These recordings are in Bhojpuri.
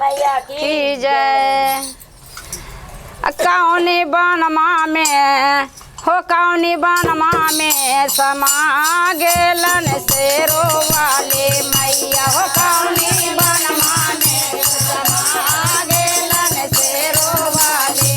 मैया की जय। कौनी बनमा में हो कौनी बनमा में समा गेलन शेरो वाले मैया हो कौनी बनमा में समा गेलन शेरो वाले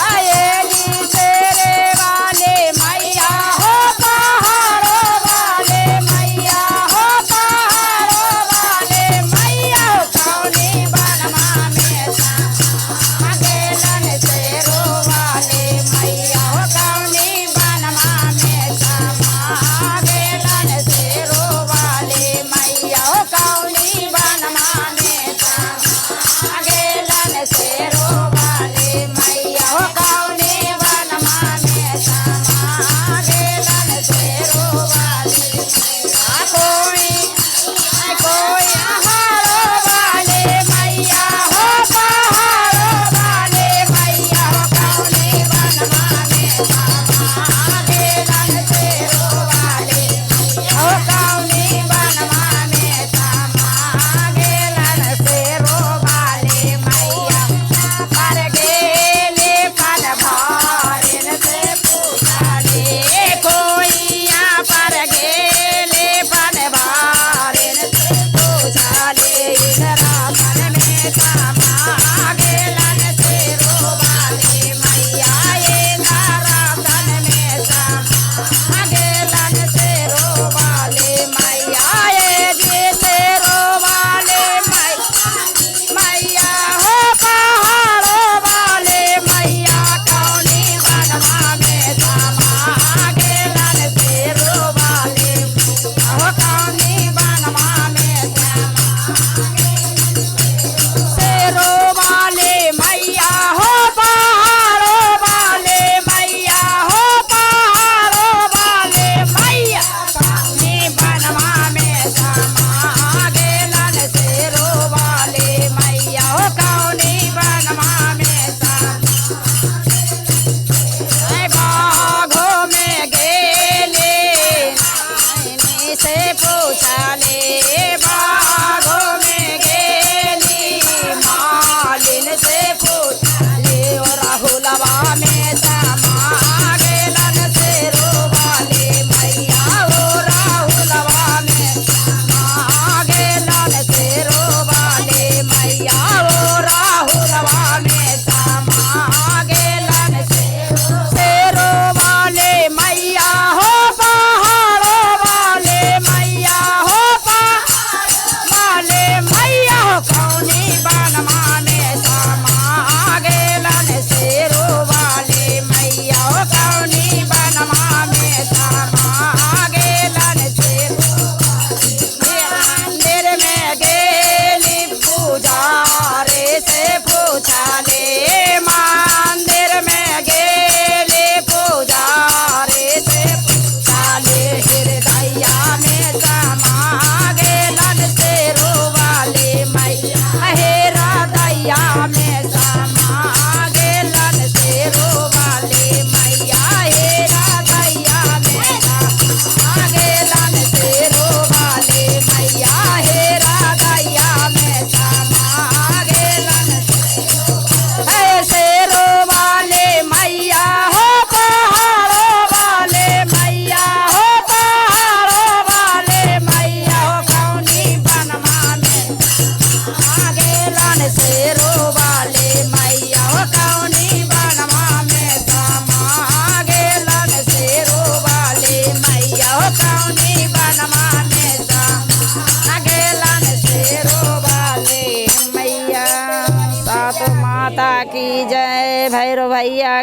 आएगी शेरे वाले मैया हो पहाड़ों वाले मैया हो पहाड़ों वाले मैया हो कौनी बनमा में समा गेलन शेरो वाले मैया हो कौनी बनमा में समा गेलन शेरो वाले मैया हो कौनी बनमा में समा गेलन शेरो वाले मैया हो कौनी बनमा में समा गेलन शेरो वाले कोई पहाड़ों वाले मैया हो पहाड़ों वाले मैया हो कौनी बनमा में समा गेलन शेरो वाले हो कौनी बनमा में समा गेलन शेरो वाले मैया पर गेले फल भारिन से पूछाले कोई यहाँ पर गेले फल भारिन से पूछाले इधरा फल में समा गेलन शेरो वाले मैया ये धारा फल में समा गेलन शेरो वाले मैया ये जी शेरो वाले मैया हो पहाड़ों वाले मैया कौनी बनमा में समा गेलन शेरो वाले हो कौनी बनमा में शेरो वाले मैया हो पहाड़ों वाले मैया हो पहाड़ों वाले मैया कौनी बनमा में समा गेलन शेरो वाले मैया हो कौनी बनमा में बाघों में गेले नाइनी से पूछाले बाघों में गेली मालिन से पूछाले और राहुलवा में समा गेलन शेरो वाले मैया ओ राहुलवा में समा गेलन शेरो वाले मैया ओ राहुलवा में समा गेलन शेरो वाले मैया हो पहाड़ों वाले मैया हो वाले मैया हो कौनी बनमा में समा गेलन शेरो वाले मैया हो कौनी बनमा में समा गेलन शेरो मंदिर में गेली पुजारे से पूछाले मंदिर में गेली पुजारे से पूछाले हृदया में समा गेलन शेरो वाले मैया हृदया में समा गेलन शेरो वाले मैया हृदया में समा गेलन शेरो वाले मैया हृदया में समा गेलन शेरो वाले मैया हो पहाड़ों वाले मैया हो पहाड़ों वाले मैया हो कौनी बनमा में समा गेलन शेरो वाले मैया हो कौनी बनमा में समा गेलन शेरो वाले मैया हो कौनी बनमा में समा गेलन शेरो वाले मैया। सात माता की जय, भैरव भैया